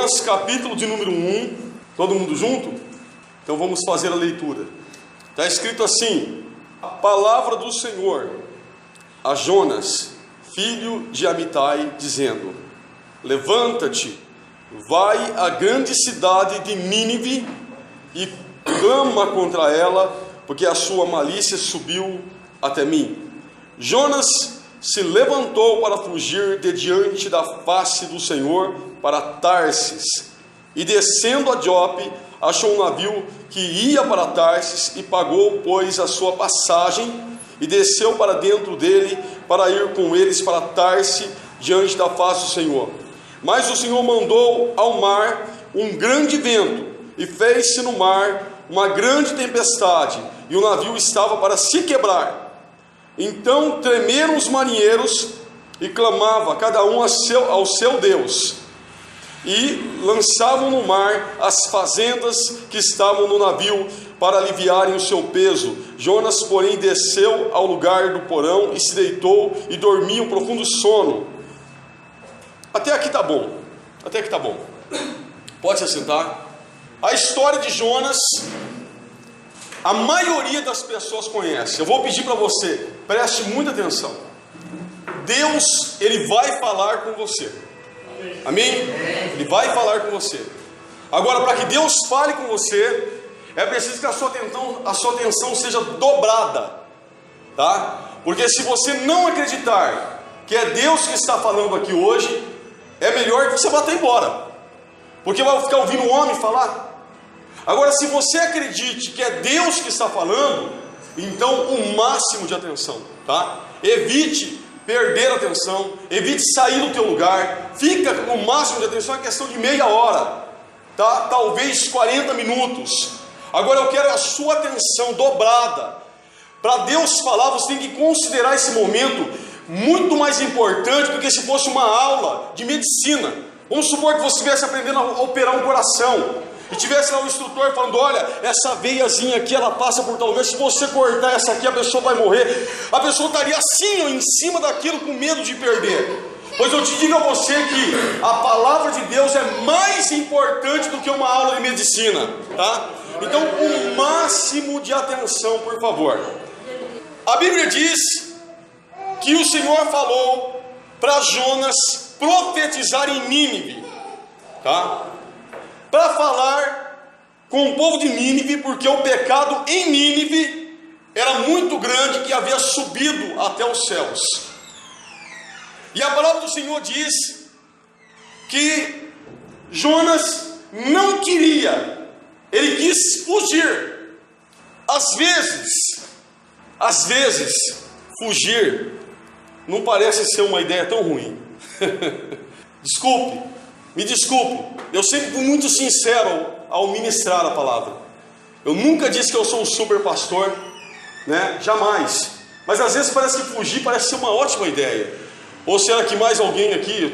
Jonas, capítulo de número 1. Todo mundo junto? Então vamos fazer a leitura. Está escrito assim: a palavra do Senhor a Jonas, filho de Amitai, dizendo: levanta-te, vai à grande cidade de Nínive e clama contra ela, porque a sua malícia subiu até mim. Jonas se levantou para fugir de diante da face do Senhor para Tarsis, e descendo a Jope, achou um navio que ia para Tarsis, e pagou, pois, a sua passagem, e desceu para dentro dele, para ir com eles para Tarsis, diante da face do Senhor. Mas o Senhor mandou ao mar um grande vento, e fez-se no mar uma grande tempestade, e o navio estava para se quebrar. Então tremeram os marinheiros, e clamava cada um ao seu Deus, e lançavam no mar as fazendas que estavam no navio, para aliviarem o seu peso. Jonas, porém, desceu ao lugar do porão, e se deitou, e dormia um profundo sono. Até aqui está bom, até aqui está bom. Pode se assentar. A história de Jonas, a maioria das pessoas conhece. Eu vou pedir para você, preste muita atenção. Deus, Ele vai falar com você. Amém? Ele vai falar com você. Agora, para que Deus fale com você, é preciso que a sua atenção seja dobrada, tá? Porque se você não acreditar que é Deus que está falando aqui hoje, é melhor que você vá até embora, porque vai ficar ouvindo o homem falar. Agora, se você acredite que é Deus que está falando, então o máximo de atenção, tá? Evite perder a atenção, evite sair do teu lugar, fica com o máximo de atenção, é questão de meia hora, tá? Talvez 40 minutos. Agora eu quero a sua atenção dobrada. Para Deus falar, você tem que considerar esse momento muito mais importante do que se fosse uma aula de medicina. Vamos supor que você estivesse aprendendo a operar um coração, e tivesse lá o instrutor falando: olha, essa veiazinha aqui, ela passa por tal lugar, se você cortar essa aqui, a pessoa vai morrer. A pessoa estaria assim, ó, em cima daquilo, com medo de perder. Pois eu te digo a você que a palavra de Deus é mais importante do que uma aula de medicina, tá? Então, o máximo de atenção, por favor. A Bíblia diz que o Senhor falou para Jonas profetizar em Nínive, tá? Para falar com o povo de Nínive, porque o pecado em Nínive era muito grande, que havia subido até os céus. E a palavra do Senhor diz que Jonas não queria, ele quis fugir. Às vezes, fugir não parece ser uma ideia tão ruim. Me desculpe, eu sempre fui muito sincero ao ministrar a palavra. Eu nunca disse que eu sou um super pastor, né? Jamais. Mas às vezes parece que fugir parece ser uma ótima ideia. Ou será que mais alguém aqui,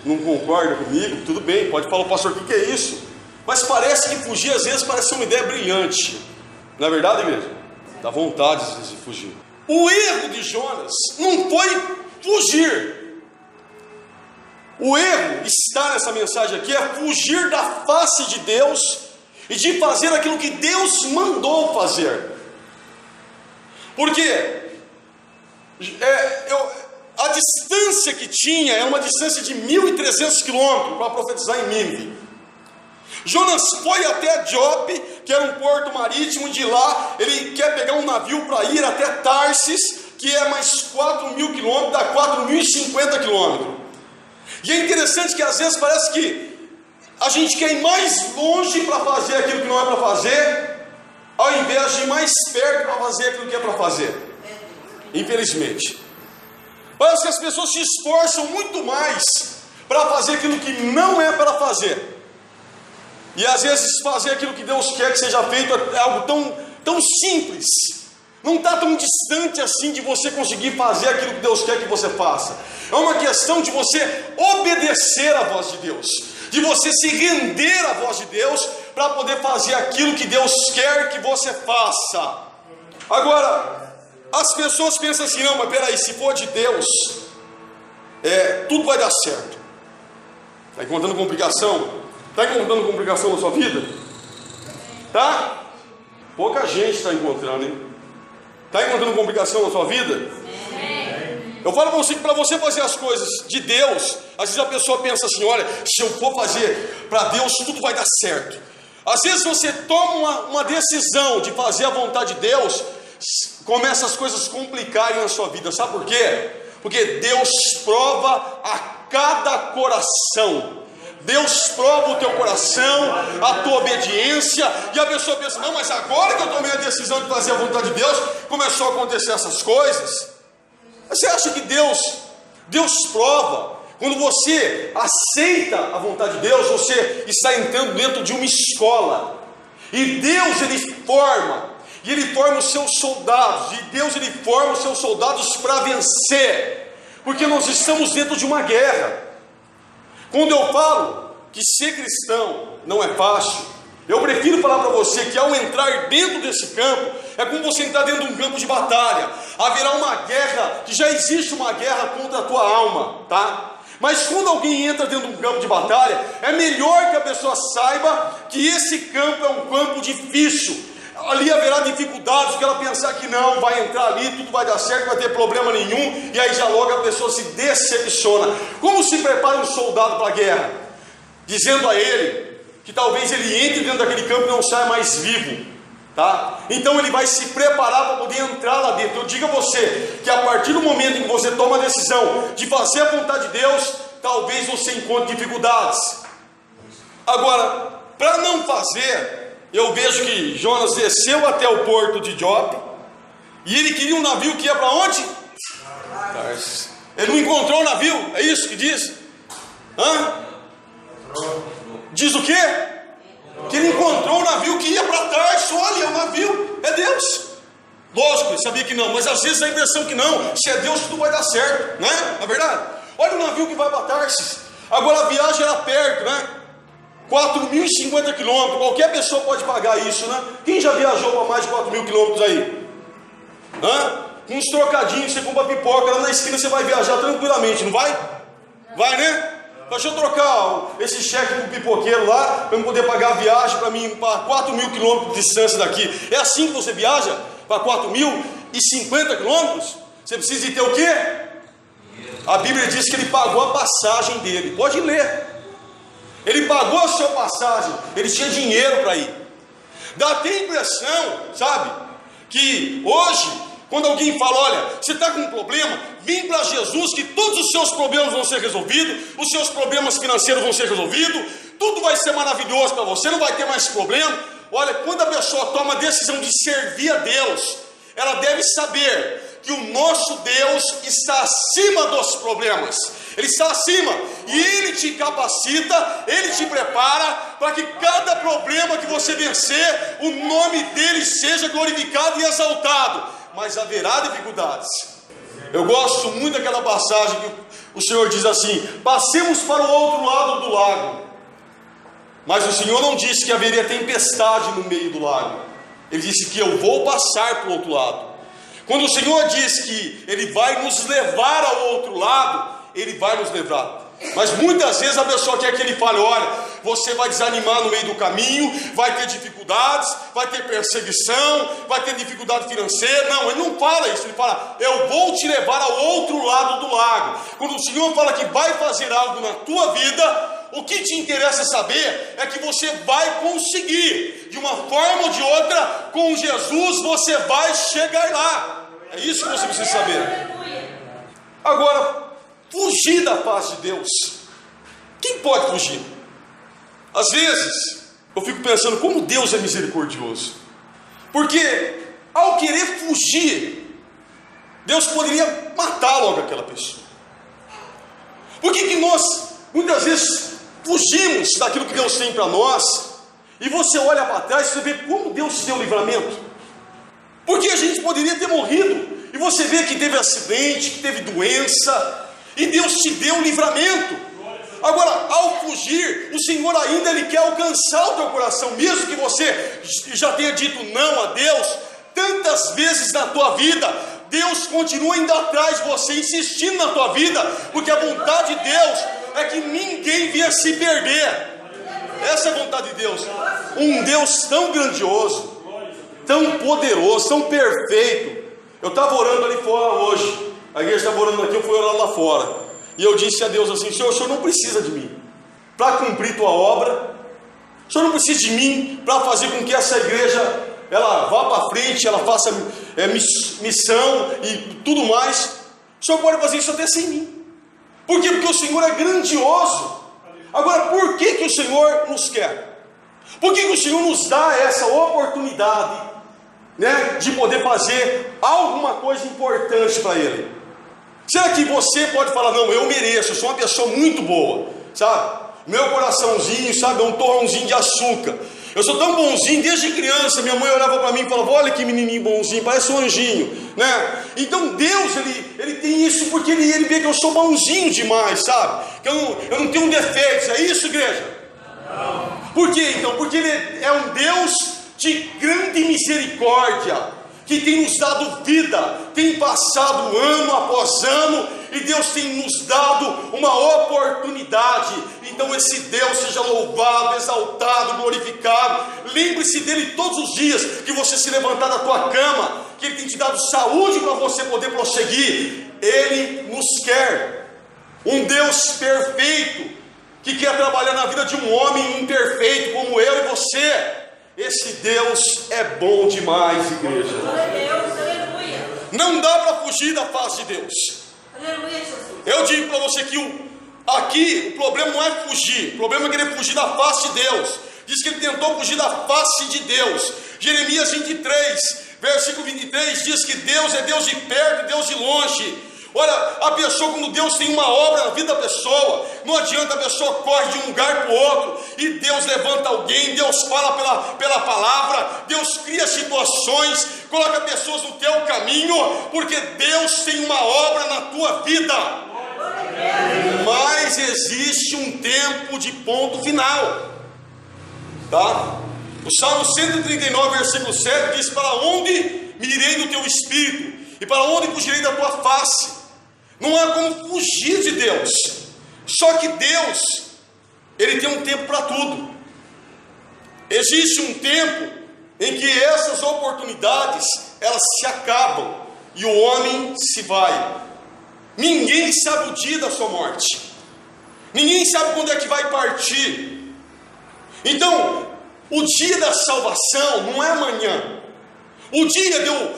não concorda comigo? Tudo bem, pode falar: pastor, o que é isso? Mas parece que fugir às vezes parece ser uma ideia brilhante. Não é verdade mesmo? Dá vontade às vezes de fugir. O erro de Jonas não foi fugir. O erro está nessa mensagem aqui, é fugir da face de Deus e de fazer aquilo que Deus mandou fazer. Porque a distância que tinha é uma distância de 1.300 quilômetros para profetizar em Nínive. Jonas foi até Jope, que era um porto marítimo. De lá ele quer pegar um navio para ir até Tarsis, que é mais 4.000 quilômetros, dá 4.050 quilômetros. E é interessante que às vezes parece que a gente quer ir mais longe para fazer aquilo que não é para fazer, ao invés de ir mais perto para fazer aquilo que é para fazer. Infelizmente, parece que as pessoas se esforçam muito mais para fazer aquilo que não é para fazer. E às vezes fazer aquilo que Deus quer que seja feito é algo tão simples. Não está tão distante assim de você conseguir fazer aquilo que Deus quer que você faça. É uma questão de você obedecer à voz de Deus, de você se render à voz de Deus para poder fazer aquilo que Deus quer que você faça. Agora, as pessoas pensam assim: não, mas peraí, se for de Deus, tudo vai dar certo. Está encontrando complicação? Está encontrando complicação na sua vida? Tá? Pouca gente está encontrando, hein? Está encontrando complicação na sua vida? Eu falo para você que para você fazer as coisas de Deus, às vezes a pessoa pensa assim: olha, se eu for fazer para Deus, tudo vai dar certo. Às vezes você toma uma decisão de fazer a vontade de Deus, começa as coisas complicarem na sua vida. Sabe por quê? Porque Deus prova a cada coração. Deus prova o teu coração, a tua obediência, e a pessoa pensa: não, mas agora que eu tomei a decisão de fazer a vontade de Deus, começou a acontecer essas coisas. Você acha que Deus prova? Quando você aceita a vontade de Deus, você está entrando dentro de uma escola, e Deus ele forma os seus soldados, e Deus ele forma os seus soldados para vencer, porque nós estamos dentro de uma guerra. Quando eu falo que ser cristão não é fácil, eu prefiro falar para você que ao entrar dentro desse campo, é como você entrar dentro de um campo de batalha. Haverá uma guerra, que já existe uma guerra contra a tua alma, tá? Mas quando alguém entra dentro de um campo de batalha, é melhor que a pessoa saiba que esse campo é um campo difícil. Ali haverá dificuldades, que ela pensar que não, vai entrar ali, tudo vai dar certo, não vai ter problema nenhum, e aí já logo a pessoa se decepciona. Como se prepara um soldado para a guerra? Dizendo a ele que talvez ele entre dentro daquele campo e não saia mais vivo, tá? Então ele vai se preparar para poder entrar lá dentro. Eu digo a você que a partir do momento em que você toma a decisão de fazer a vontade de Deus, talvez você encontre dificuldades. Agora, para não fazer, eu vejo que Jonas desceu até o porto de Jope, e ele queria um navio que ia para onde? Tarsis. Ele não encontrou o navio, é isso que diz? Diz o quê? Que ele encontrou o navio que ia para Tarsis. Olha, o navio é Deus. Lógico, ele sabia que não, mas às vezes dá a impressão que não. Se é Deus, tudo vai dar certo, né? Não é verdade? Olha o navio que vai para Tarsis. Agora a viagem era perto, né? 4.050 quilômetros, qualquer pessoa pode pagar isso, né? Quem já viajou para mais de 4.000 quilômetros aí? Com uns trocadinhos, você compra pipoca, lá na esquina você vai viajar tranquilamente, não vai? Vai, né? Deixa eu trocar esse cheque pro pipoqueiro lá, para eu poder pagar a viagem para mim, para 4.000 quilômetros de distância daqui. É assim que você viaja? Para 4.050 quilômetros? Você precisa de ter o quê? A Bíblia diz que ele pagou a passagem dele. Pode ler. Ele pagou a sua passagem, ele tinha dinheiro para ir. Dá até a impressão, sabe, que hoje, quando alguém fala: olha, você está com um problema, vem para Jesus que todos os seus problemas vão ser resolvidos, os seus problemas financeiros vão ser resolvidos, tudo vai ser maravilhoso para você, não vai ter mais problema. Olha, quando a pessoa toma a decisão de servir a Deus, ela deve saber que o nosso Deus está acima dos problemas. Ele está acima, e Ele te capacita, Ele te prepara para que cada problema que você vencer, o nome dEle seja glorificado e exaltado. Mas haverá dificuldades. Eu gosto muito daquela passagem que o Senhor diz assim: passemos para o outro lado do lago. Mas o Senhor não disse que haveria tempestade no meio do lago. Ele disse que eu vou passar para o outro lado. Quando o Senhor diz que Ele vai nos levar ao outro lado, Ele vai nos levar. Mas muitas vezes a pessoa quer que Ele fale: olha, você vai desanimar no meio do caminho, vai ter dificuldades, vai ter perseguição, vai ter dificuldade financeira. Não, Ele não fala isso. Ele fala: eu vou te levar ao outro lado do lago. Quando o Senhor fala que vai fazer algo na tua vida, o que te interessa saber é que você vai conseguir. De uma forma ou de outra, com Jesus você vai chegar lá. É isso que você precisa saber. Agora, fugir da paz de Deus, quem pode fugir? Às vezes eu fico pensando como Deus é misericordioso, porque ao querer fugir, Deus poderia matar logo aquela pessoa. Por que nós muitas vezes fugimos daquilo que Deus tem para nós, e você olha para trás e você vê como Deus te deu livramento? Porque a gente poderia ter morrido, e você vê que teve acidente, que teve doença, e Deus te deu livramento. Agora, ao fugir, o Senhor ainda Ele quer alcançar o teu coração, mesmo que você já tenha dito não a Deus tantas vezes na tua vida. Deus continua indo atrás de você, insistindo na tua vida, porque a vontade de Deus é que ninguém venha se perder. Essa é a vontade de Deus. Um Deus tão grandioso, tão poderoso, tão perfeito. Eu estava orando ali fora hoje. A igreja estava orando aqui, eu fui orar lá fora. E eu disse a Deus assim: Senhor, o Senhor não precisa de mim para cumprir tua obra. O Senhor não precisa de mim para fazer com que essa igreja ela vá para frente, ela faça missão e tudo mais. O Senhor pode fazer isso até sem mim. Por quê? Porque o Senhor é grandioso. Agora, por que o Senhor nos quer? Por que o Senhor nos dá essa oportunidade, né, de poder fazer alguma coisa importante para Ele? Será que você pode falar: não, eu mereço, eu sou uma pessoa muito boa, sabe? Meu coraçãozinho, sabe, é um torrãozinho de açúcar. Eu sou tão bonzinho, desde criança, minha mãe olhava para mim e falava: olha que menininho bonzinho, parece um anjinho, né? Então Deus, ele tem isso porque ele vê que eu sou bonzinho demais, sabe? Que eu não tenho defeitos, é isso, igreja? Não. Por quê então? Porque Ele é um Deus de grande misericórdia, que tem nos dado vida, tem passado ano após ano, e Deus tem nos dado uma oportunidade. Então esse Deus seja louvado, exaltado, glorificado. Lembre-se dele todos os dias que você se levantar da tua cama, que Ele tem te dado saúde para você poder prosseguir. Ele nos quer. Um Deus perfeito, que quer trabalhar na vida de um homem imperfeito como eu e você. Esse Deus é bom demais, igreja. Não dá para fugir da face de Deus. Eu digo para você que aqui o problema não é fugir, o problema é querer fugir da face de Deus. Diz que ele tentou fugir da face de Deus. Jeremias 23, versículo 23, diz que Deus é Deus de perto e Deus de longe. Olha, a pessoa, quando Deus tem uma obra na vida da pessoa, não adianta, a pessoa corre de um lugar para o outro, e Deus levanta alguém, Deus fala pela palavra, Deus cria situações, coloca pessoas no teu caminho, porque Deus tem uma obra na tua vida. Mas existe um tempo de ponto final, tá? O Salmo 139, versículo 7 diz: para onde me irei do teu espírito, e para onde fugirei da tua face? Não há como fugir de Deus. Só que Deus, Ele tem um tempo para tudo. Existe um tempo em que essas oportunidades, elas se acabam e o homem se vai. Ninguém sabe o dia da sua morte. Ninguém sabe quando é que vai partir. Então, o dia da salvação não é amanhã. O dia de eu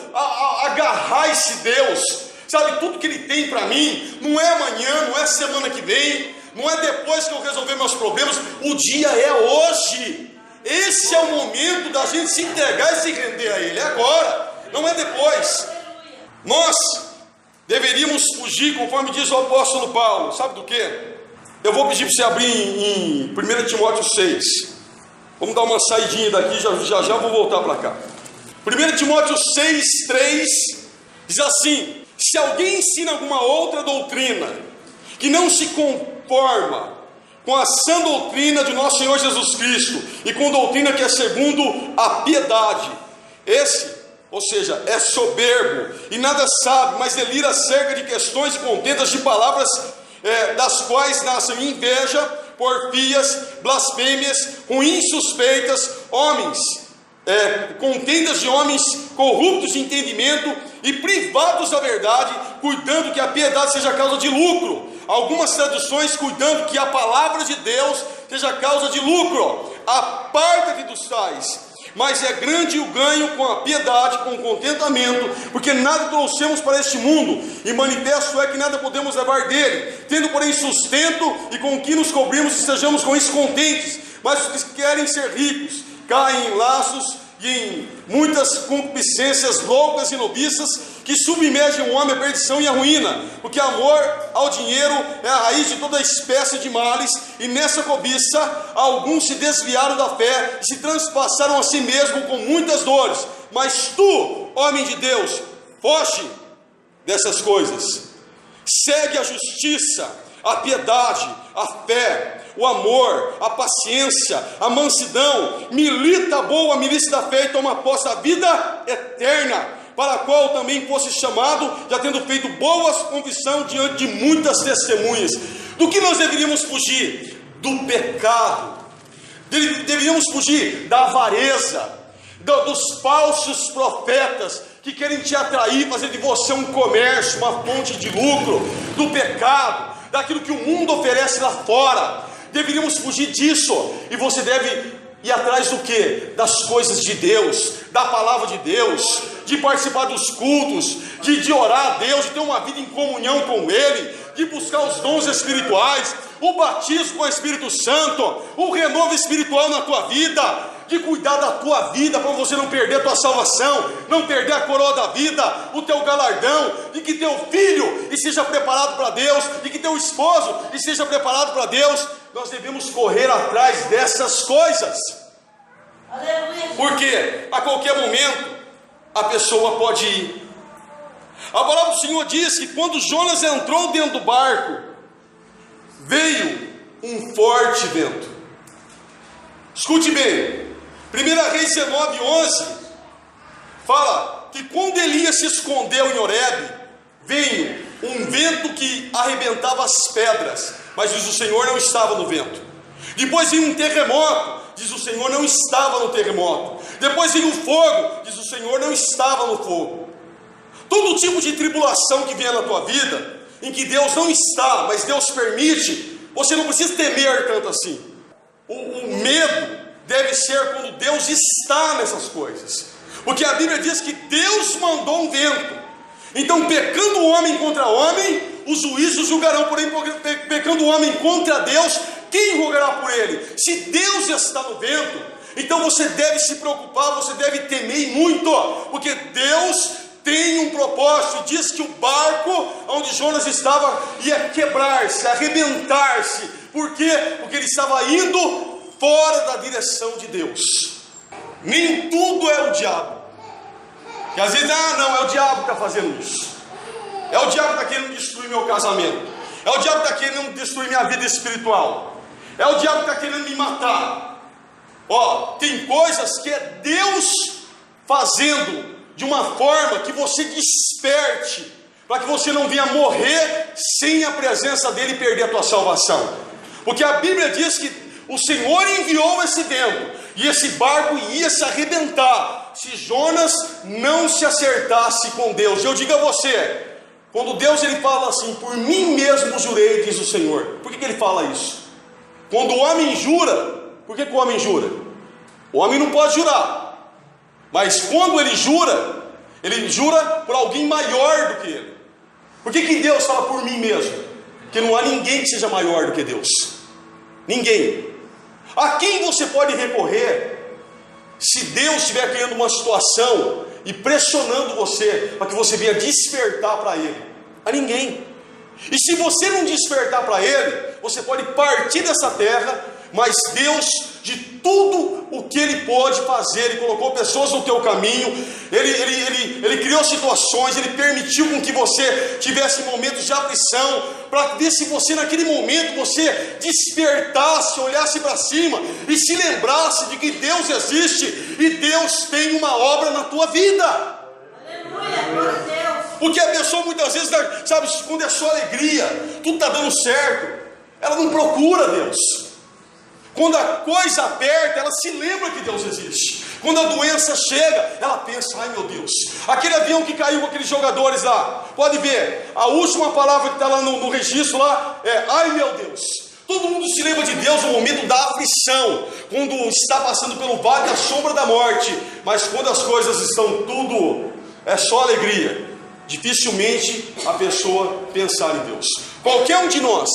agarrar esse Deus, sabe, tudo que Ele tem para mim, não é amanhã, não é semana que vem, não é depois que eu resolver meus problemas. O dia é hoje. Esse é o momento da gente se entregar e se render a Ele, é agora, não é depois. Nós deveríamos fugir, conforme diz o apóstolo Paulo, sabe do que? Eu vou pedir para você abrir em 1 Timóteo 6. Vamos dar uma saidinha daqui, já vou voltar para cá. 1 Timóteo 6, 3 diz assim: se alguém ensina alguma outra doutrina que não se conforma com a sã doutrina de nosso Senhor Jesus Cristo e com doutrina que é segundo a piedade, esse, ou seja, é soberbo e nada sabe, mas delira acerca de questões e contendas de palavras, das quais nascem inveja, porfias, blasfêmias, ruins suspeitas, homens, contendas de homens corruptos de entendimento e privados da verdade, cuidando que a piedade seja causa de lucro. Algumas traduções, cuidando que a palavra de Deus seja causa de lucro. Aparta-te dos tais, mas é grande o ganho com a piedade, com o contentamento, porque nada trouxemos para este mundo, e manifesto é que nada podemos levar dele, tendo porém sustento e com o que nos cobrimos, estejamos com isso contentes. Mas os que querem ser ricos caem em laços e em muitas concupiscências loucas e noviças, que submergem o homem à perdição e à ruína, porque amor ao dinheiro é a raiz de toda espécie de males, e nessa cobiça alguns se desviaram da fé e se transpassaram a si mesmo com muitas dores. Mas tu, homem de Deus, foge dessas coisas, segue a justiça, a piedade, a fé, o amor, a paciência, a mansidão, milita a boa milícia da fé e toma posse da vida eterna, para a qual também fosse chamado, já tendo feito boas confissão diante de muitas testemunhas. Do que nós deveríamos fugir? Do pecado. Deveríamos fugir da avareza, dos falsos profetas que querem te atrair, fazer de você um comércio, uma fonte de lucro, do pecado, daquilo que o mundo oferece lá fora. Deveríamos fugir disso, e você deve ir atrás do quê? Das coisas de Deus, da palavra de Deus, de participar dos cultos, de orar a Deus, de ter uma vida em comunhão com Ele, de buscar os dons espirituais, o batismo com o Espírito Santo, o renovo espiritual na tua vida, de cuidar da tua vida, para você não perder a tua salvação, não perder a coroa da vida, o teu galardão, de que teu filho esteja preparado para Deus, de que teu esposo esteja preparado para Deus. Nós devemos correr atrás dessas coisas, porque a qualquer momento a pessoa pode ir. A palavra do Senhor diz que quando Jonas entrou dentro do barco, veio um forte vento. Escute bem, 1 Reis 19:11 fala que quando Elias se escondeu em Horebe, veio um vento que arrebentava as pedras, mas diz o Senhor não estava no vento. Depois veio um terremoto, diz o Senhor não estava no terremoto. Depois veio o fogo, diz o Senhor não estava no fogo. Todo tipo de tribulação que vier na tua vida, em que Deus não está, mas Deus permite, você não precisa temer tanto assim. O medo deve ser quando Deus está nessas coisas, porque a Bíblia diz que Deus mandou um vento. Então, pecando o homem contra o homem, os juízos julgarão. Porém, pecando o homem contra Deus, quem julgará por ele? Se Deus está no vento, então você deve se preocupar, você deve temer muito, porque Deus tem um propósito. Diz que o barco onde Jonas estava ia quebrar-se, arrebentar-se. Por quê? Porque ele estava indo fora da direção de Deus. Nem tudo é o diabo. Que às vezes, não, é o diabo que está fazendo isso. É o diabo que está querendo destruir meu casamento. É o diabo que está querendo destruir minha vida espiritual. É o diabo que está querendo me matar. Tem coisas que é Deus fazendo de uma forma que você desperte, para que você não venha morrer sem a presença dele e perder a tua salvação. Porque a Bíblia diz que o Senhor enviou esse vento, e esse barco ia se arrebentar, se Jonas não se acertasse com Deus. Eu digo a você, quando Deus ele fala assim, por mim mesmo jurei, diz o Senhor. Por que ele fala isso? Quando o homem jura, por que o homem jura? O homem não pode jurar, mas quando ele jura por alguém maior do que ele. Por que Deus fala por mim mesmo? Porque não há ninguém que seja maior do que Deus. Ninguém. A quem você pode recorrer se Deus estiver criando uma situação e pressionando você para que você venha despertar para Ele? A ninguém. E se você não despertar para Ele, você pode partir dessa terra, mas Deus, de tudo o que Ele pode fazer, Ele colocou pessoas no teu caminho, Ele criou situações, Ele permitiu com que você tivesse momentos de aflição, para ver se você naquele momento, você despertasse, olhasse para cima, e se lembrasse de que Deus existe, e Deus tem uma obra na tua vida. Aleluia, glória a Deus. Porque a pessoa muitas vezes, sabe, quando é só alegria, tudo está dando certo, ela não procura Deus. Quando a coisa aperta, ela se lembra que Deus existe. Quando a doença chega, ela pensa, ai meu Deus, aquele avião que caiu com aqueles jogadores lá, pode ver, a última palavra que está lá no registro lá, é, ai meu Deus. Todo mundo se lembra de Deus no momento da aflição, quando está passando pelo vale da sombra da morte. Mas quando as coisas estão tudo, é só alegria, dificilmente a pessoa pensar em Deus. Qualquer um de nós,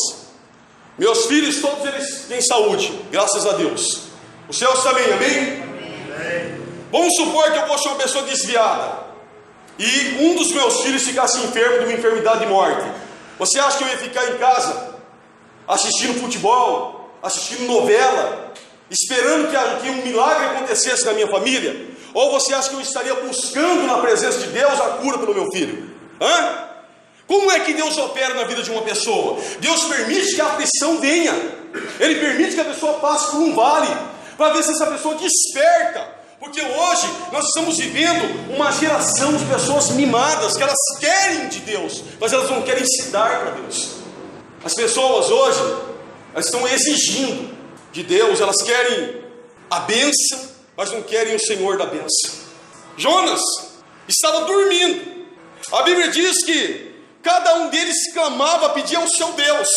meus filhos, todos eles têm saúde, graças a Deus. Os seus também, amém? Amém. Vamos supor que eu fosse uma pessoa desviada e um dos meus filhos ficasse enfermo de uma enfermidade de morte. Você acha que eu ia ficar em casa assistindo futebol, assistindo novela, esperando que um milagre acontecesse na minha família? Ou você acha que eu estaria buscando na presença de Deus a cura pelo meu filho? Como é que Deus opera na vida de uma pessoa? Deus permite que a aflição venha. Ele permite que a pessoa passe por um vale, para ver se essa pessoa desperta. Porque hoje nós estamos vivendo uma geração de pessoas mimadas, que elas querem de Deus, mas elas não querem se dar para Deus. As pessoas hoje, elas estão exigindo de Deus, elas querem a bênção, mas não querem o Senhor da bênção. Jonas estava dormindo. A Bíblia diz que cada um deles clamava, pedia ao seu Deus.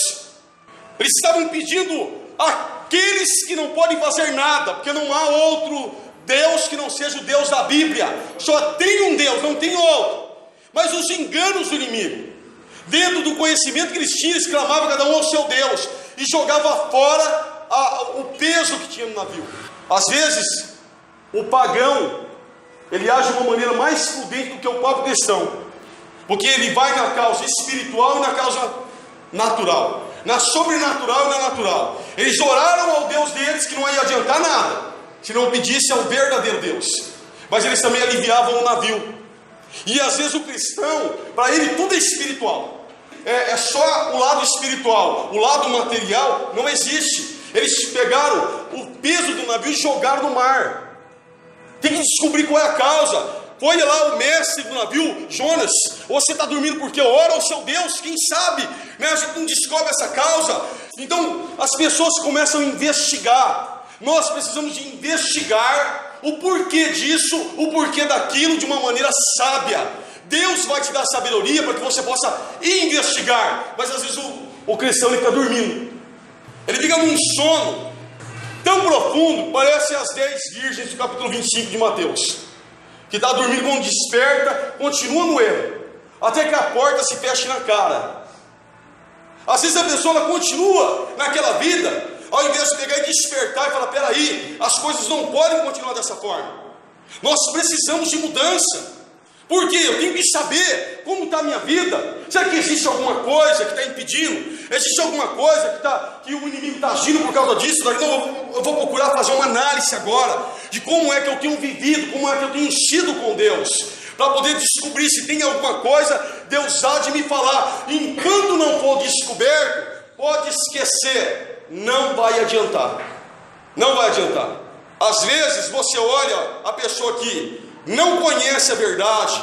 Eles estavam pedindo àqueles que não podem fazer nada, porque não há outro Deus que não seja o Deus da Bíblia. Só tem um Deus, não tem outro. Mas os enganos do inimigo, dentro do conhecimento que eles tinham, eles clamavam cada um ao seu Deus e jogava fora o peso que tinha no navio. Às vezes, o pagão, ele age de uma maneira mais prudente do que o próprio cristão, porque ele vai na causa espiritual e na causa natural, na sobrenatural e na natural. Eles oraram ao Deus deles que não ia adiantar nada se não pedisse ao verdadeiro Deus, mas eles também aliviavam o navio. E às vezes o cristão, para ele tudo é espiritual, é só o lado espiritual, o lado material não existe. Eles pegaram o peso do navio e jogaram no mar. Tem que descobrir qual é a causa. Foi lá o mestre do navio, Jonas, você está dormindo porque ora ao seu Deus, quem sabe, né? A gente não descobre essa causa. Então as pessoas começam a investigar. Nós precisamos de investigar o porquê disso, o porquê daquilo de uma maneira sábia. Deus vai te dar sabedoria para que você possa investigar. Mas às vezes o cristão ele fica dormindo. Ele fica num sono tão profundo, parece as 10 virgens do capítulo 25 de Mateus, que está dormindo, quando desperta, continua no erro, até que a porta se feche na cara. Às vezes a pessoa ela continua naquela vida, ao invés de pegar e despertar e falar, peraí, as coisas não podem continuar dessa forma. Nós precisamos de mudança. Porque eu tenho que saber como está a minha vida. Será que existe alguma coisa que está impedindo? Existe alguma coisa que o inimigo está agindo por causa disso? Então eu vou procurar fazer uma análise agora de como é que eu tenho vivido, como é que eu tenho enchido com Deus, para poder descobrir se tem alguma coisa. Deus há de me falar. Enquanto não for descoberto, pode esquecer, não vai adiantar. Não vai adiantar. Às vezes você olha a pessoa que não conhece a verdade,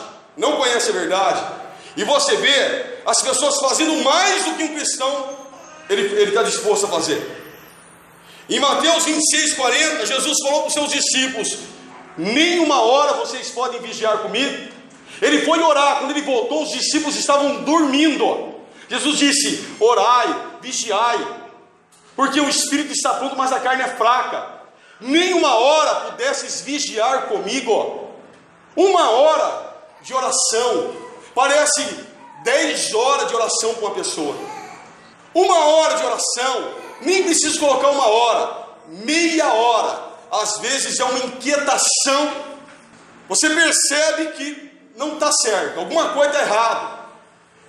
e você vê as pessoas fazendo mais do que um cristão ele está disposto a fazer. Em Mateus 26:40, Jesus falou para os seus discípulos: nem uma hora vocês podem vigiar comigo. Ele foi orar, quando ele voltou, os discípulos estavam dormindo. Jesus disse: orai, vigiai, porque o espírito está pronto, mas a carne é fraca. Nem uma hora pudesses vigiar comigo. Uma hora de oração parece 10 horas de oração para uma pessoa. Uma hora de oração, nem preciso colocar uma hora, meia hora, às vezes é uma inquietação. Você percebe que não está certo, alguma coisa está errada.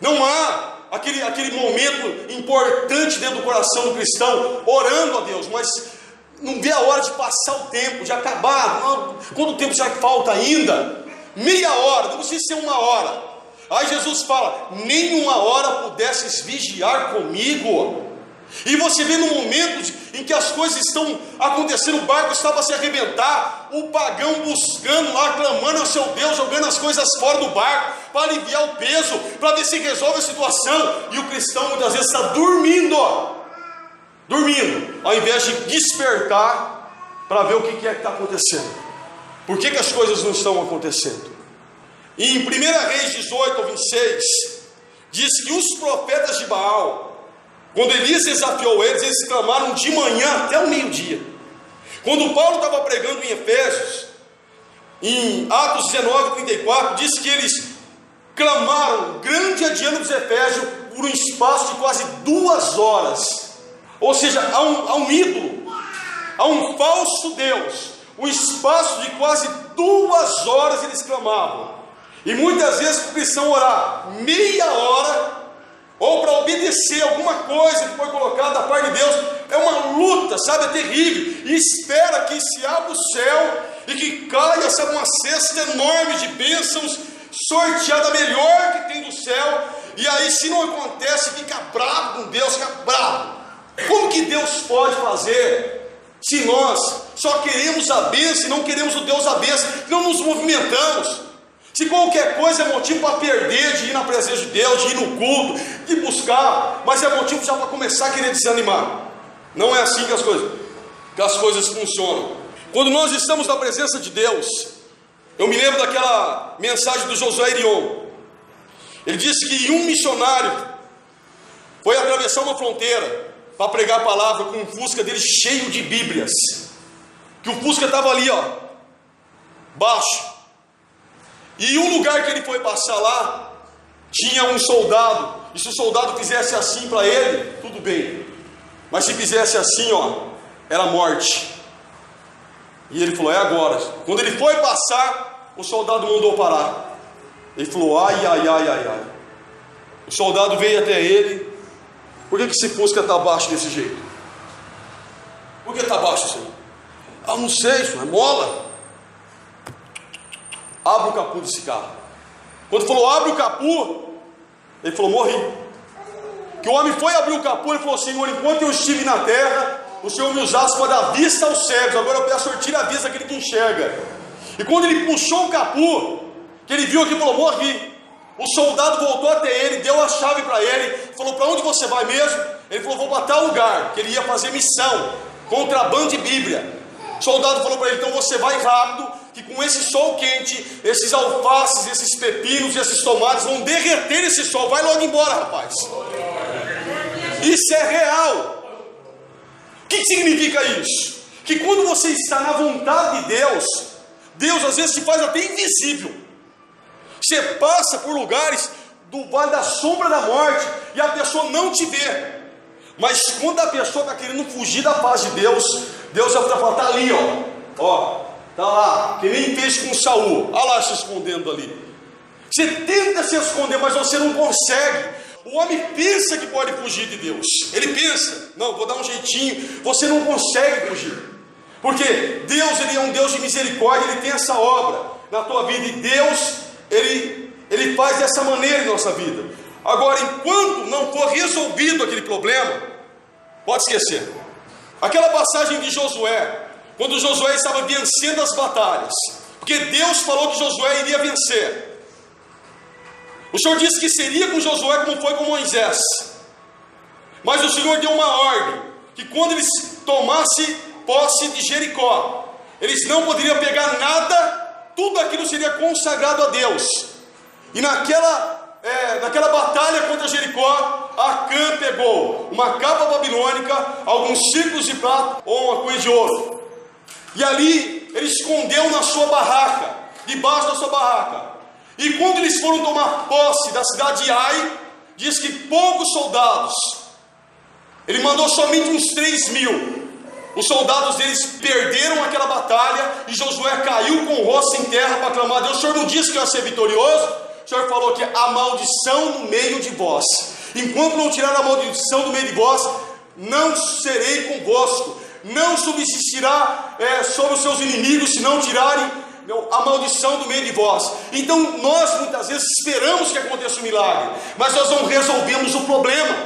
Não há aquele momento importante dentro do coração do cristão, orando a Deus, mas não vê a hora de passar o tempo, de acabar. Quanto tempo já falta ainda? Meia hora, não precisa ser uma hora. Aí Jesus fala: nem uma hora pudesses vigiar comigo. E você vê no momento em que as coisas estão acontecendo, o barco estava a se arrebentar, o pagão buscando lá, clamando ao seu Deus, jogando as coisas fora do barco, para aliviar o peso, para ver se resolve a situação. E o cristão muitas vezes está dormindo, ao invés de despertar para ver o que é que está acontecendo. Por que as coisas não estão acontecendo? E em 1 Reis 18:26 diz que os profetas de Baal, quando Elias desafiou eles clamaram de manhã até o meio-dia. Quando Paulo estava pregando em Efésios, em Atos 19:34, diz que eles clamaram grande a diante dos Efésios por um espaço de quase 2 horas. Ou seja, há um ídolo, há um falso Deus. Um espaço de quase 2 horas eles clamavam. E muitas vezes para o cristão orar meia hora, ou para obedecer alguma coisa que foi colocada da parte de Deus, é uma luta, sabe, é terrível. E espera que se abra o céu e que caia, sabe, uma cesta enorme de bênçãos, sorteada melhor que tem do céu. E aí, se não acontece, fica bravo com Deus, fica bravo. Como que Deus pode fazer se nós só queremos a bênção e não queremos o Deus da bênção, não nos movimentamos? Se qualquer coisa é motivo para perder, de ir na presença de Deus, de ir no culto, de buscar, mas é motivo já para começar a querer desanimar. Não é assim que as coisas funcionam. Quando nós estamos na presença de Deus, eu me lembro daquela mensagem do Josué Irion. Ele disse que um missionário foi atravessar uma fronteira para pregar a palavra com um Fusca dele cheio de Bíblias. Que o Fusca estava ali, ó, baixo. E um lugar que ele foi passar lá, tinha um soldado. E se o soldado fizesse assim para ele, tudo bem. Mas se fizesse assim, ó, era morte. E ele falou, é agora. Quando ele foi passar, o soldado mandou parar. Ele falou, ai, ai, ai, ai, ai. O soldado veio até ele. Por que esse Fusca está baixo desse jeito? Por que está baixo assim? Ah, não sei, isso é mola. Abre o capô desse carro. Quando falou, abre o capô, ele falou, morri. Que o homem foi abrir o capô, ele falou, Senhor, enquanto eu estive na terra, o Senhor me usasse para dar vista aos cegos. Agora eu peço, Senhor, tira a vista daquele que enxerga. E quando ele puxou o capô, que ele viu aqui e falou, morri. O soldado voltou até ele, deu a chave para ele, falou, para onde você vai mesmo? Ele falou, vou para tal lugar, que ele ia fazer missão, contrabando de Bíblia. O soldado falou para ele, então você vai rápido, que com esse sol quente, esses alfaces, esses pepinos e esses tomates vão derreter esse sol. Vai logo embora, rapaz. Isso é real. O que significa isso? Que quando você está na vontade de Deus, Deus às vezes se faz até invisível. Você passa por lugares do vale da sombra da morte e a pessoa não te vê. Mas quando a pessoa está querendo fugir da paz de Deus, Deus vai falar, está ali, ó, está lá, que nem fez com Saul, olha lá se escondendo ali. Você tenta se esconder, mas você não consegue. O homem pensa que pode fugir de Deus. Ele pensa, não, vou dar um jeitinho. Você não consegue fugir, porque Deus, Ele é um Deus de misericórdia. Ele tem essa obra na tua vida, e Deus, Ele faz dessa maneira em nossa vida. Agora, enquanto não for resolvido aquele problema, pode esquecer. Aquela passagem de Josué, quando Josué estava vencendo as batalhas, porque Deus falou que Josué iria vencer. O Senhor disse que seria com Josué como foi com Moisés. Mas o Senhor deu uma ordem, que quando eles tomassem posse de Jericó, eles não poderiam pegar nada, tudo aquilo seria consagrado a Deus. E naquela batalha contra Jericó, Acã pegou uma capa babilônica, alguns ciclos de prata ou uma coisa de ouro. E ali ele escondeu na sua barraca, debaixo da sua barraca. E quando eles foram tomar posse da cidade de Ai, diz que poucos soldados, ele mandou somente uns 3.000. Os soldados deles perderam aquela batalha, e Josué caiu com o rosto em terra para clamar a Deus. O Senhor não disse que ia ser vitorioso? O Senhor falou que a maldição no meio de vós, enquanto não tirar a maldição do meio de vós, não serei convosco. Não subsistirá sobre os seus inimigos, se não tirarem a maldição do meio de vós. Então nós muitas vezes esperamos que aconteça um milagre, mas nós não resolvemos o problema.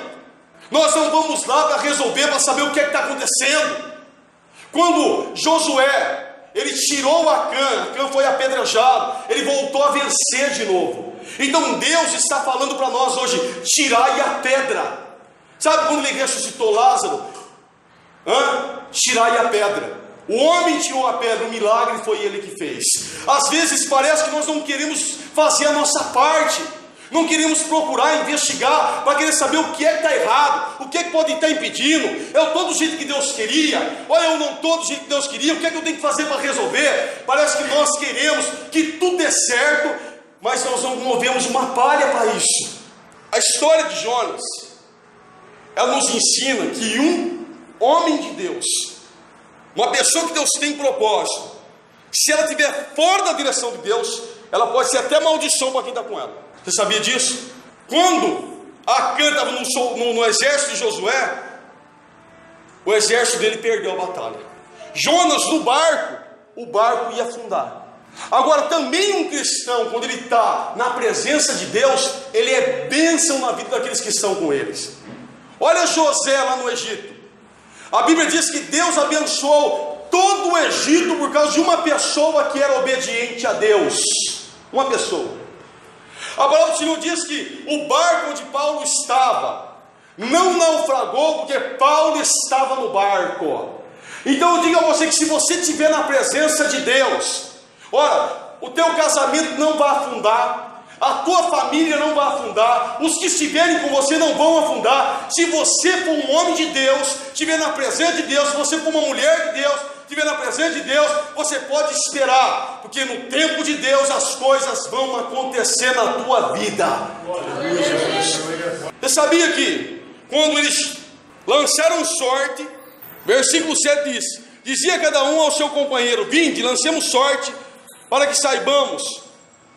Nós não vamos lá para resolver, para saber o que está acontecendo. Quando Josué, ele tirou Acã foi apedrejado, ele voltou a vencer de novo. Então Deus está falando para nós hoje, tirai a pedra. Sabe quando ele ressuscitou Lázaro? Tirai a pedra. O homem tirou a pedra, o milagre foi ele que fez. Às vezes parece que nós não queremos fazer a nossa parte, não queremos procurar, investigar, para querer saber o que é que está errado, o que é que pode estar impedindo. Eu estou do jeito que Deus queria, ou eu não estou do jeito que Deus queria, o que é que eu tenho que fazer para resolver? Parece que nós queremos que tudo dê certo, mas nós não movemos uma palha para isso. A história de Jonas, ela nos ensina que um homem de Deus, uma pessoa que Deus tem propósito, se ela estiver fora da direção de Deus, ela pode ser até maldição para quem está com ela. Você sabia disso? Quando Acã estava no exército de Josué, o exército dele perdeu a batalha. Jonas no barco, o barco ia afundar. Agora também um cristão, quando ele está na presença de Deus, ele é bênção na vida daqueles que estão com eles. Olha José lá no Egito. A Bíblia diz que Deus abençoou todo o Egito por causa de uma pessoa que era obediente a Deus. Uma pessoa. A palavra do Senhor diz que o barco onde Paulo estava não naufragou porque Paulo estava no barco. Então eu digo a você que se você estiver na presença de Deus, ora, o teu casamento não vai afundar, a tua família não vai afundar, os que estiverem com você não vão afundar. Se você for um homem de Deus, estiver na presença de Deus, se você for uma mulher de Deus, estiver na presença de Deus, você pode esperar, porque no tempo de Deus as coisas vão acontecer na tua vida. Você sabia que quando eles lançaram sorte, versículo 7 diz: dizia cada um ao seu companheiro: vinde, lancemos sorte, para que saibamos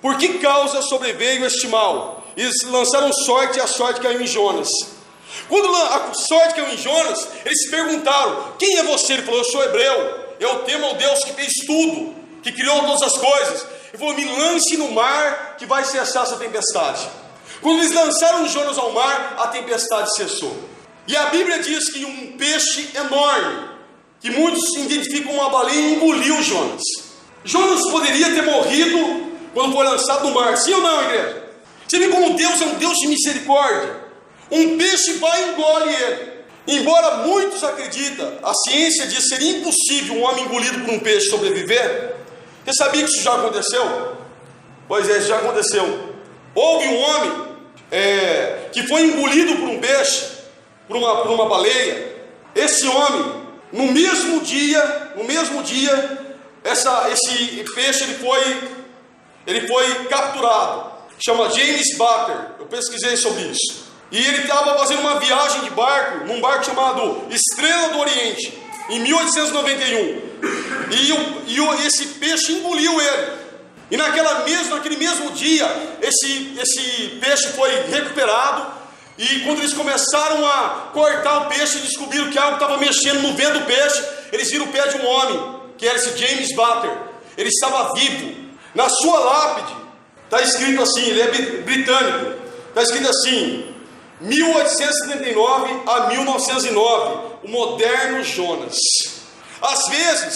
por que causa sobreveio este mal. Eles lançaram sorte e a sorte caiu em Jonas. Quando a sorte caiu em Jonas, eles perguntaram: quem é você? Ele falou: eu sou hebreu, eu temo ao Deus que fez tudo, que criou todas as coisas. Ele falou: me lance no mar, que vai cessar essa tempestade. Quando eles lançaram Jonas ao mar, a tempestade cessou. E a Bíblia diz que um peixe enorme, que muitos identificam uma baleia, engoliu Jonas. Jonas poderia ter morrido quando foi lançado no mar, sim ou não, igreja? Você vê como Deus é um Deus de misericórdia. Um peixe vai e engole ele. Embora muitos acreditam, a ciência diz que seria impossível um homem engolido por um peixe sobreviver. Você sabia que isso já aconteceu? Pois é, isso já aconteceu. Houve um homem que foi engolido por um peixe, por uma baleia. Esse homem, no mesmo dia, esse peixe ele foi capturado. Chama James Baker. Eu pesquisei sobre isso. E ele estava fazendo uma viagem de barco, num barco chamado Estrela do Oriente, em 1891. E esse peixe engoliu ele. E naquele mesmo dia, esse peixe foi recuperado. E quando eles começaram a cortar o peixe, descobriram que algo estava mexendo no vento do peixe. Eles viram o pé de um homem, que era esse James Baker. Ele estava vivo. Na sua lápide está escrito assim, ele é britânico, está escrito assim: 1879 a 1909, o moderno Jonas. Às vezes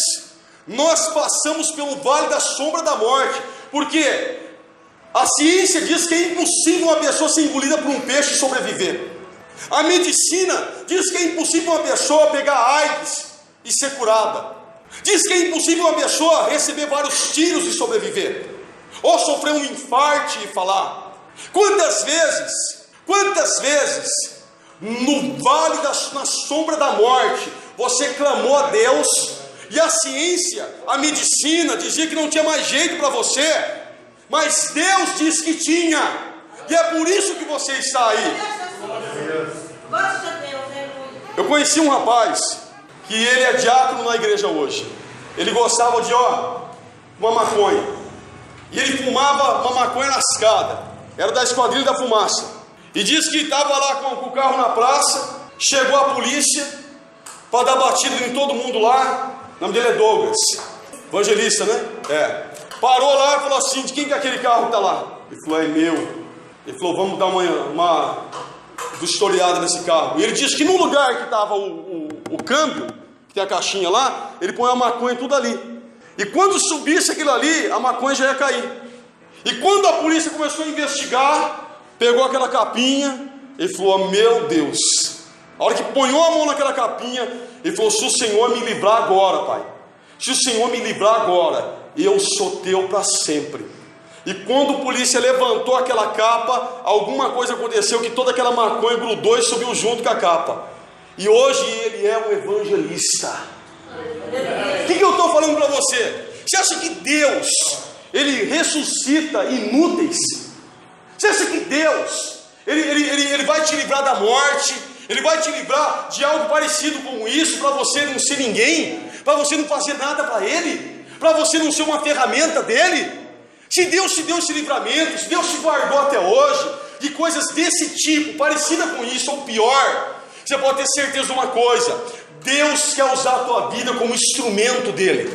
nós passamos pelo vale da sombra da morte, porque a ciência diz que é impossível uma pessoa ser engolida por um peixe e sobreviver. A medicina diz que é impossível uma pessoa pegar AIDS e ser curada. Diz que é impossível uma pessoa receber vários tiros e sobreviver, ou sofrer um infarto e falar. Quantas vezes no vale na sombra da morte você clamou a Deus, e a ciência, a medicina dizia que não tinha mais jeito para você, mas Deus disse que tinha, e é por isso que você está aí. Eu conheci um rapaz que ele é diácono na igreja hoje. Ele gostava de uma maconha, e ele fumava uma maconha na escada. Era da Esquadrilha da Fumaça. E diz que estava lá com o carro na praça. Chegou a polícia para dar batida em todo mundo lá. O nome dele é Douglas, evangelista, né? Parou lá e falou assim: de quem que é aquele carro que está lá? Ele falou: é meu. Ele falou: vamos dar uma vistoriada nesse carro. E ele disse que no lugar que estava o câmbio, que tem a caixinha lá, ele põe a maconha tudo ali. E quando subisse aquilo ali, a maconha já ia cair. E quando a polícia começou a investigar, pegou aquela capinha, ele falou: meu Deus. A hora que ponhou a mão naquela capinha, ele falou: se o Senhor me livrar agora, Pai, se o Senhor me livrar agora, eu sou teu para sempre. E quando a polícia levantou aquela capa, alguma coisa aconteceu que toda aquela maconha grudou e subiu junto com a capa. E hoje ele é um evangelista. O que eu estou falando para você? Você acha que Deus, Ele ressuscita inúteis? Você acha que Deus, Ele vai te livrar da morte? Ele vai te livrar de algo parecido com isso, para você não ser ninguém? Para você não fazer nada para Ele? Para você não ser uma ferramenta dEle? Se Deus te deu esse livramento, se Deus te guardou até hoje, de coisas desse tipo, parecida com isso, ou pior, você pode ter certeza de uma coisa: Deus quer usar a tua vida como instrumento dEle.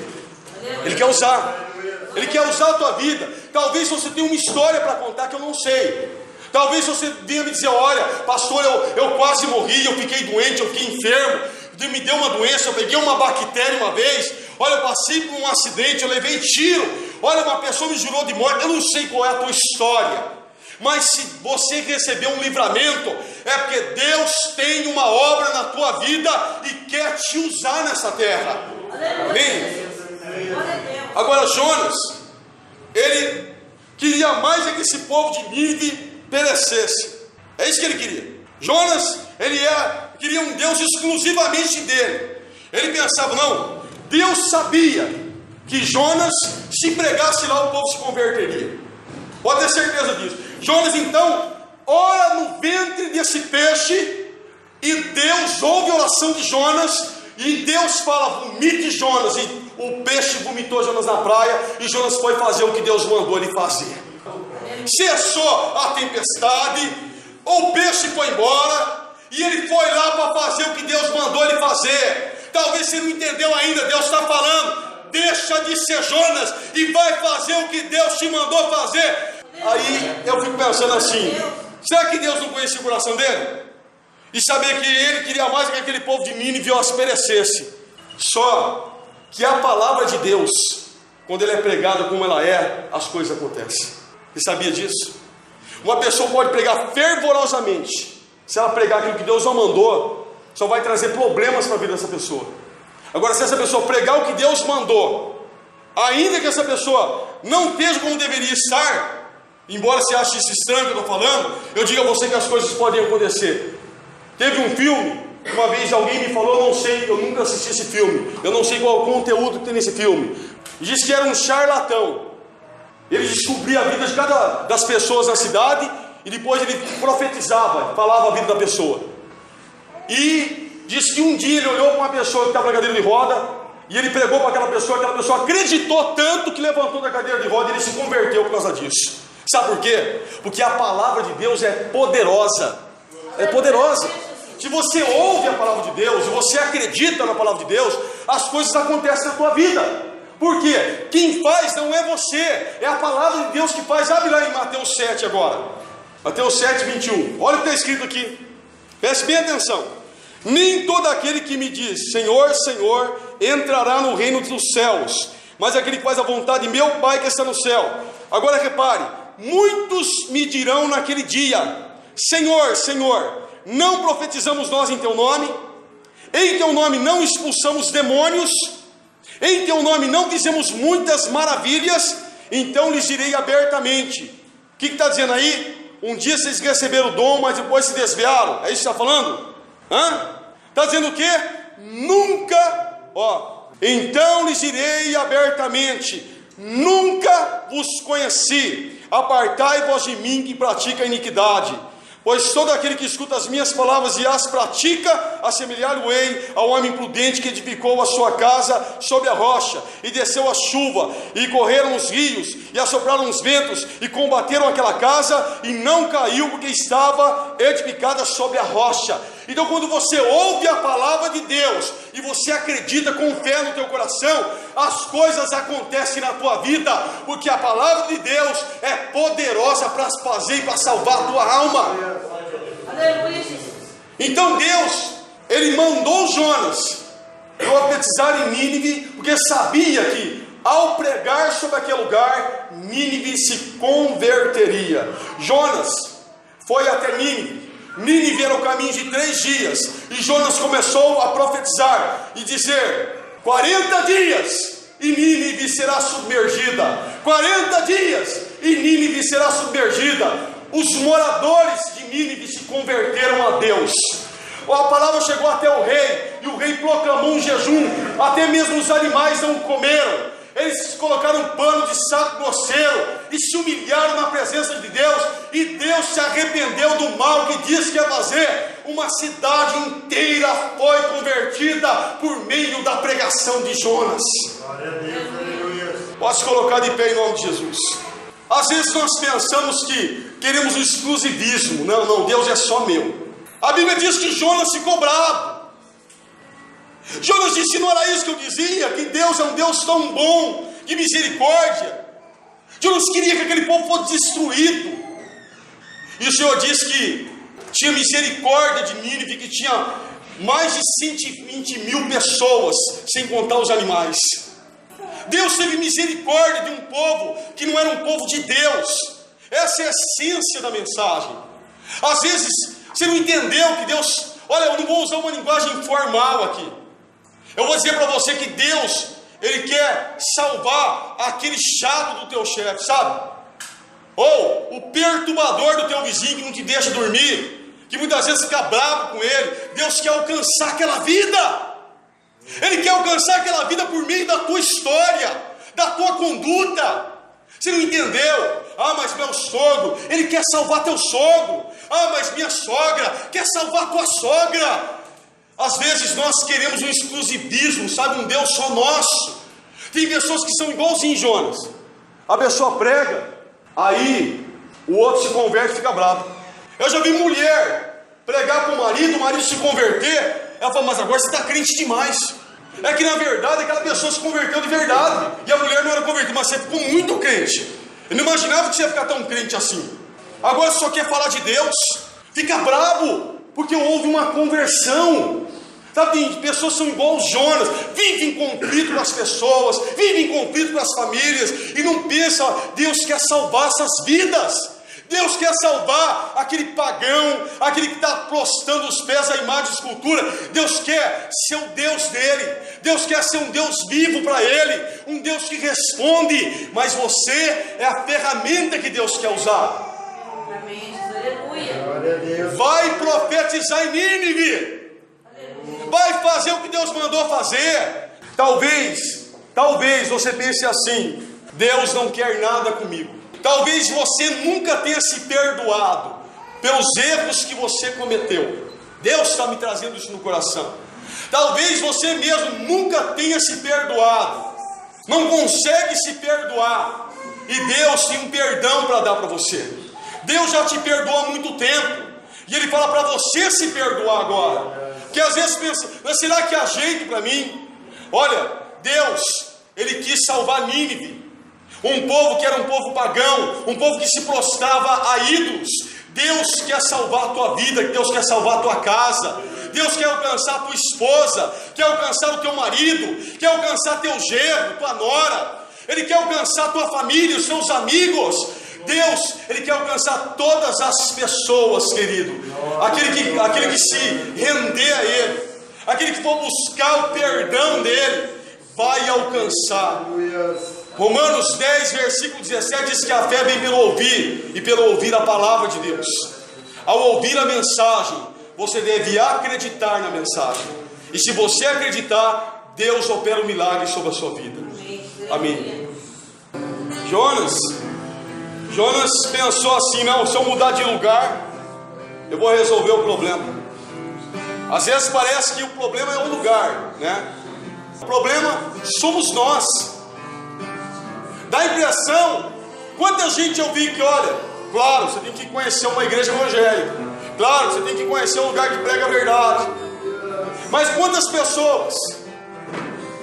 Ele quer usar. Ele quer usar a tua vida. Talvez você tenha uma história para contar que eu não sei. Talvez você venha me dizer: olha, pastor, eu quase morri, eu fiquei doente, eu fiquei enfermo, me deu uma doença, eu peguei uma bactéria uma vez, olha, eu passei por um acidente, eu levei tiro, olha, uma pessoa me jurou de morte, eu não sei qual é a tua história, mas se você recebeu um livramento, é porque Deus tem uma obra na tua vida e quer te usar nessa terra. Amém? Agora Jonas, ele queria mais é que esse povo de Nínive perecesse. É isso que ele queria. Jonas, ele queria um Deus exclusivamente dele. Ele pensava, não, Deus sabia que Jonas, se pregasse lá, o povo se converteria. Pode ter certeza disso. Jonas então ora no ventre desse peixe, e Deus ouve a oração de Jonas, e Deus fala, vomite Jonas, e o peixe vomitou Jonas na praia, e Jonas foi fazer o que Deus mandou ele fazer. Cessou a tempestade, o peixe foi embora, e ele foi lá para fazer o que Deus mandou ele fazer. Talvez você não entendeu ainda, Deus está falando, deixa de ser Jonas e vai fazer o que Deus te mandou fazer. Aí eu fico pensando assim, será que Deus não conhecia o coração dele? E saber que ele queria mais que aquele povo de Nínive perecesse. Só que a palavra de Deus, quando ela é pregada como ela é, as coisas acontecem. Você sabia disso? Uma pessoa pode pregar fervorosamente, se ela pregar aquilo que Deus não mandou, só vai trazer problemas para a vida dessa pessoa. Agora, se essa pessoa pregar o que Deus mandou, ainda que essa pessoa não esteja como deveria estar, embora você ache isso estranho que eu estou falando, eu digo a você que as coisas podem acontecer. Teve um filme, uma vez alguém me falou, eu não sei, eu nunca assisti esse filme, eu não sei qual o conteúdo que tem nesse filme. Diz que era um charlatão. Ele descobria a vida de cada das pessoas na cidade, e depois ele profetizava, falava a vida da pessoa. E diz que um dia ele olhou para uma pessoa que estava na cadeira de roda, e ele pregou para aquela pessoa acreditou tanto que levantou da cadeira de roda e ele se converteu por causa disso. Sabe por quê? Porque a palavra de Deus é poderosa. É poderosa. Se você ouve a palavra de Deus, e você acredita na palavra de Deus, as coisas acontecem na tua vida. Por quê? Quem faz não é você, é a palavra de Deus que faz. Abre lá em Mateus 7 agora. Mateus 7, 21. Olha o que está escrito aqui. Preste bem atenção. Nem todo aquele que me diz, Senhor, Senhor, entrará no reino dos céus, mas aquele que faz a vontade de meu Pai que está no céu. Agora repare, muitos me dirão naquele dia, Senhor, Senhor, não profetizamos nós em teu nome? Em teu nome não expulsamos demônios? Em teu nome não fizemos muitas maravilhas? Então lhes direi abertamente. O que está dizendo aí? Um dia vocês receberam o dom, mas depois se desviaram. É isso que está falando? Está dizendo o quê? Nunca, então lhes direi abertamente, nunca vos conheci, apartai-vos de mim que pratica a iniquidade. Pois todo aquele que escuta as minhas palavras e as pratica, assemelhar-o-ei ao homem prudente que edificou a sua casa sobre a rocha, e desceu a chuva, e correram os rios, e assopraram os ventos, e combateram aquela casa, e não caiu, porque estava edificada sobre a rocha. Então quando você ouve a palavra de Deus, e você acredita com fé no teu coração, as coisas acontecem na tua vida, porque a palavra de Deus é poderosa para fazer e para salvar a tua alma. Aleluia, Jesus. Então Deus, Ele mandou Jonas profetizar em Nínive, porque sabia que ao pregar sobre aquele lugar, Nínive se converteria. Jonas foi até Nínive. Nínive era o caminho de 3 dias, e Jonas começou a profetizar e dizer: 40 dias e Nínive será submergida. 40 dias e Nínive será submergida. Os moradores de Nínive se converteram a Deus. A palavra chegou até o rei, e o rei proclamou um jejum. Até mesmo os animais não comeram. Eles colocaram um pano de saco grosseiro e se humilharam na presença de Deus, e Deus se arrependeu do mal que disse que ia fazer. Uma cidade inteira foi convertida por meio da pregação de Jonas. Pode se colocar de pé em nome de Jesus. Às vezes nós pensamos que queremos o exclusivismo. Não, Deus é só meu. A Bíblia diz que Jonas ficou bravo. Jonas disse: não era isso que eu dizia, que Deus é um Deus tão bom, de misericórdia. Jonas queria que aquele povo fosse destruído. E o Senhor disse que tinha misericórdia de Nínive, que tinha mais de 120 mil pessoas, sem contar os animais. Deus teve misericórdia de um povo que não era um povo de Deus. Essa é a essência da mensagem. Às vezes você não entendeu que Deus... Olha, eu não vou usar uma linguagem formal aqui. Eu vou dizer para você que Deus, Ele quer salvar aquele chato do teu chefe, sabe? Ou o perturbador do teu vizinho que não te deixa dormir, que muitas vezes fica bravo com ele. Deus quer alcançar aquela vida. Ele quer alcançar aquela vida por meio da tua história, da tua conduta. Você não entendeu? Ah, mas meu sogro, ele quer salvar teu sogro. Ah, mas minha sogra quer salvar tua sogra. Às vezes nós queremos um exclusivismo, sabe? Um Deus só nosso. Tem pessoas que são igualzinho Jonas. A pessoa prega, aí o outro se converte e fica bravo. Eu já vi mulher pregar para o marido se converter. Ela fala, mas agora você está crente demais. É que na verdade aquela pessoa se converteu de verdade, e a mulher não era convertida, mas você ficou muito crente. Eu não imaginava que você ia ficar tão crente assim. Agora você só quer falar de Deus, fica bravo, porque houve uma conversão. Sabe, tem pessoas que são igual os Jonas, vivem em conflito com as pessoas, vivem em conflito com as famílias, e não pensa, Deus quer salvar essas vidas. Deus quer salvar aquele pagão, aquele que está prostrando os pés à imagem de escultura. Deus quer ser o Deus dele. Deus quer ser um Deus vivo para ele, um Deus que responde, mas você é a ferramenta que Deus quer usar. Amém. Aleluia. Vai profetizar em Nínive. Vai fazer o que Deus mandou fazer. Talvez você pense assim: Deus não quer nada comigo. Talvez você nunca tenha se perdoado pelos erros que você cometeu. Deus está me trazendo isso no coração. Talvez você mesmo nunca tenha se perdoado, não consegue se perdoar, e Deus tem um perdão para dar para você. Deus já te perdoou há muito tempo, e Ele fala para você se perdoar agora. Porque às vezes pensa, mas será que há jeito para mim? Olha, Deus, Ele quis salvar Nínive, um povo que era um povo pagão, um povo que se prostrava a ídolos. Deus quer salvar a tua vida, Deus quer salvar a tua casa, Deus quer alcançar a tua esposa, quer alcançar o teu marido, quer alcançar teu genro, tua nora, Ele quer alcançar a tua família, os teus amigos. Deus, Ele quer alcançar todas as pessoas, querido. Aquele que se render a Ele, aquele que for buscar o perdão dEle, vai alcançar. Romanos 10, versículo 17 diz que a fé vem pelo ouvir, e pelo ouvir a palavra de Deus. Ao ouvir a mensagem, você deve acreditar na mensagem. E se você acreditar, Deus opera um milagre sobre a sua vida. Amém. Jonas pensou assim: não, se eu mudar de lugar, eu vou resolver o problema. Às vezes parece que o problema é o lugar, né? O problema somos nós. Dá a impressão, quanta gente eu vi que, olha, claro, você tem que conhecer uma igreja evangélica, claro, você tem que conhecer um lugar que prega a verdade, mas quantas pessoas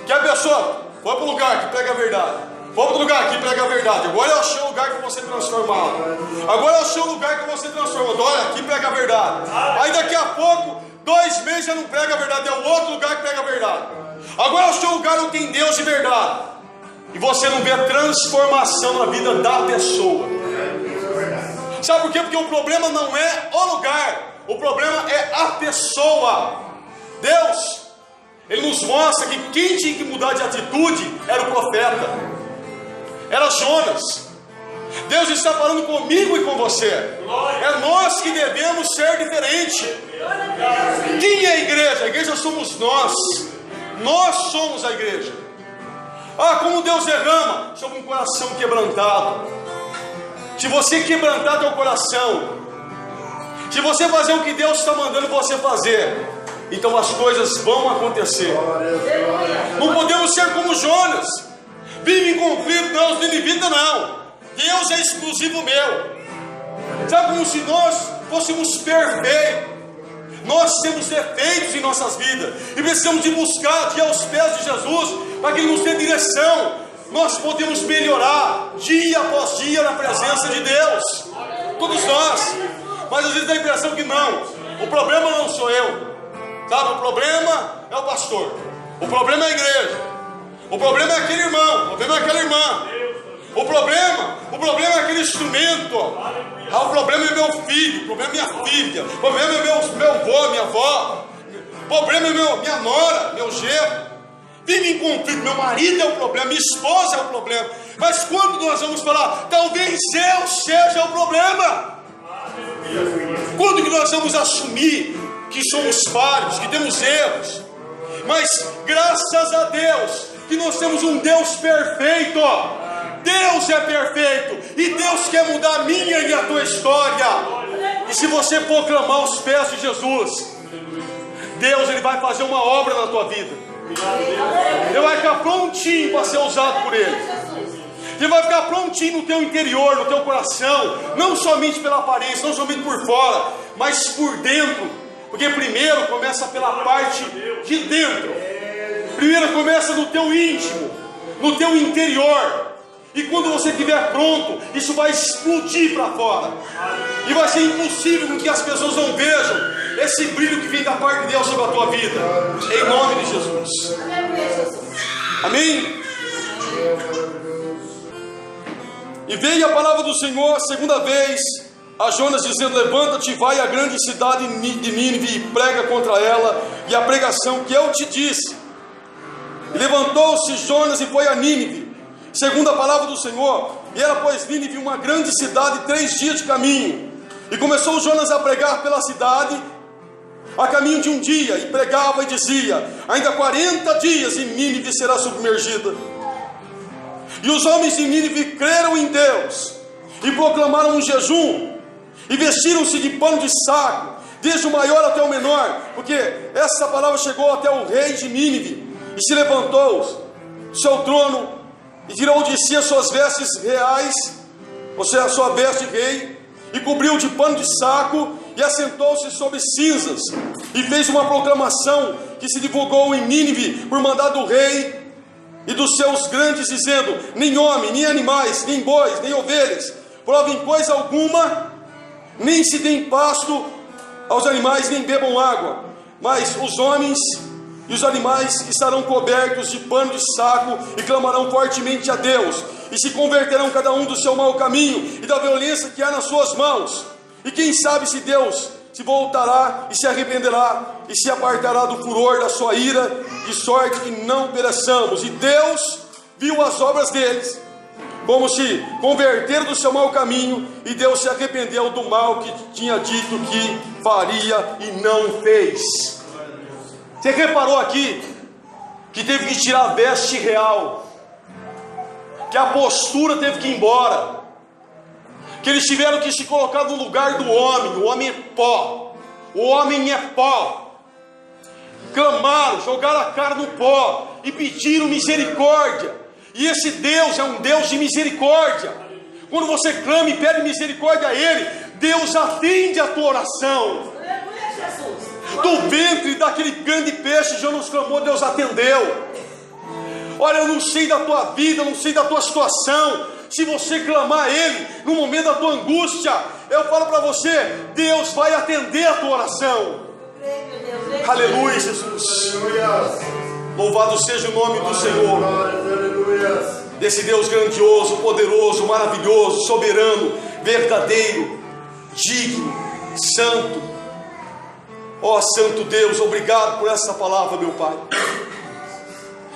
que a pessoa foi para o lugar que prega a verdade, foi para o lugar que prega a verdade, agora eu achei o lugar que você transformava, agora eu achei o lugar que você transformou, olha, aqui prega a verdade, aí daqui a pouco, 2 meses já não prega a verdade, é o outro lugar que prega a verdade, agora eu achei o lugar onde tem Deus de verdade. E você não vê a transformação na vida da pessoa. Sabe por quê? Porque o problema não é o lugar, o problema é a pessoa. Deus, Ele nos mostra que quem tinha que mudar de atitude era o profeta, era Jonas. Deus está falando comigo e com você. É nós que devemos ser diferentes. Quem é a igreja? A igreja somos nós. Nós somos a igreja. Ah, como Deus derrama sobre um coração quebrantado. Se você quebrantar teu coração, se você fazer o que Deus está mandando você fazer, então as coisas vão acontecer. Não podemos ser como Jonas, vive em conflito, não, vive em vida não. Deus é exclusivo meu. Sabe, como se nós fôssemos perfeitos. Nós temos defeitos em nossas vidas e precisamos de buscar, de ir aos pés de Jesus, para que Ele nos dê direção. Nós podemos melhorar dia após dia na presença de Deus, todos nós. Mas às vezes dá a impressão que não, o problema não sou eu, sabe? O problema é o pastor, o problema é a igreja. O problema é aquele irmão, o problema é aquela irmã. O problema é aquele instrumento. O problema é meu filho, o problema é minha filha, o problema é meu avô, minha avó. O problema é minha nora, meu genro. Vive em conflito, meu marido é o problema, minha esposa é o problema. Mas quando nós vamos falar, talvez eu seja o problema? Quando que nós vamos assumir que somos falhos, que temos erros? Mas graças a Deus, que nós temos um Deus perfeito. Deus é perfeito, e Deus quer mudar a minha e a tua história. E se você for clamar aos pés de Jesus, Deus ele vai fazer uma obra na tua vida. Ele vai ficar prontinho para ser usado por Ele. Ele vai ficar prontinho no teu interior, no teu coração, não somente pela aparência, não somente por fora, mas por dentro. Porque primeiro começa pela parte de dentro. Primeiro começa no teu íntimo, no teu interior. E quando você estiver pronto, isso vai explodir para fora. E vai ser impossível que as pessoas não vejam esse brilho que vem da parte de Deus sobre a tua vida. Em nome de Jesus. Amém? E veio a palavra do Senhor a segunda vez a Jonas dizendo: levanta-te, vai à grande cidade de Nínive e prega contra ela, e a pregação que eu te disse. E levantou-se Jonas e foi a Nínive, segundo a palavra do Senhor. E era, pois, Nínive uma grande cidade, 3 dias de caminho. E começou Jonas a pregar pela cidade, a caminho de um dia, e pregava e dizia: ainda 40 dias e Nínive será submergida. E os homens de Nínive creram em Deus, e proclamaram um jejum, e vestiram-se de pano de saco, desde o maior até o menor, porque essa palavra chegou até o rei de Nínive, e se levantou do seu trono, e tirou de si as suas vestes reais, ou seja, a sua veste de rei, e cobriu de pano de saco, e assentou-se sobre cinzas, e fez uma proclamação que se divulgou em Nínive por mandado do rei e dos seus grandes, dizendo: nem homem, nem animais, nem bois, nem ovelhas provem coisa alguma, nem se deem pasto aos animais, nem bebam água, mas os homens e os animais estarão cobertos de pano de saco, e clamarão fortemente a Deus, e se converterão cada um do seu mau caminho e da violência que há nas suas mãos. E quem sabe se Deus se voltará e se arrependerá, e se apartará do furor da sua ira, de sorte que não pereçamos. E Deus viu as obras deles, como se converteram do seu mau caminho, e Deus se arrependeu do mal que tinha dito que faria e não fez. Você reparou aqui que teve que tirar a veste real, que a postura teve que ir embora, que eles tiveram que se colocar no lugar do homem. O homem é pó, o homem é pó. Clamaram, jogaram a cara no pó e pediram misericórdia. E esse Deus é um Deus de misericórdia. Quando você clama e pede misericórdia a Ele, Deus atende a tua oração. Do ventre daquele grande peixe, Jonas clamou, Deus atendeu. Olha, eu não sei da tua vida, eu não sei da tua situação. Se você clamar a Ele no momento da tua angústia, eu falo para você, Deus vai atender a tua oração. Aleluia, Jesus. Louvado seja o nome do Senhor. Desse Deus grandioso, poderoso, maravilhoso, soberano, verdadeiro, digno, santo. Ó Santo Deus, obrigado por essa palavra, meu Pai.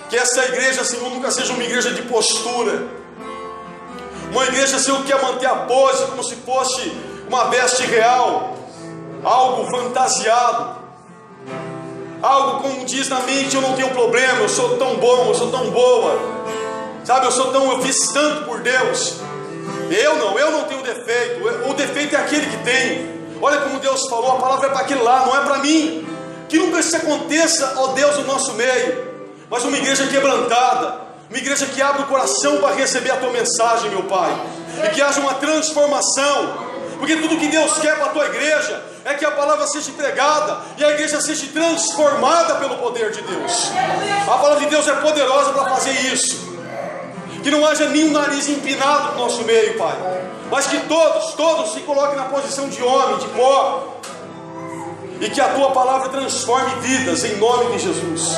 Que essa igreja, Senhor, nunca seja uma igreja de postura, uma igreja, Senhor, que quer manter a pose como se fosse uma veste real, algo fantasiado, algo como diz na mente: eu não tenho problema, eu sou tão bom, eu sou tão boa, sabe, eu fiz tanto por Deus. Eu não tenho defeito, o defeito é aquele que tem. Olha como Deus falou, a palavra é para aquele lá, não é para mim. Que nunca isso aconteça, ó Deus, no nosso meio, mas uma igreja quebrantada, uma igreja que abre o coração para receber a tua mensagem, meu Pai, e que haja uma transformação, porque tudo que Deus quer para a tua igreja é que a palavra seja pregada e a igreja seja transformada pelo poder de Deus. A palavra de Deus é poderosa para fazer isso. Que não haja nenhum nariz empinado no nosso meio, Pai, mas que todos se coloquem na posição de homem, de pó, e que a tua palavra transforme vidas, em nome de Jesus.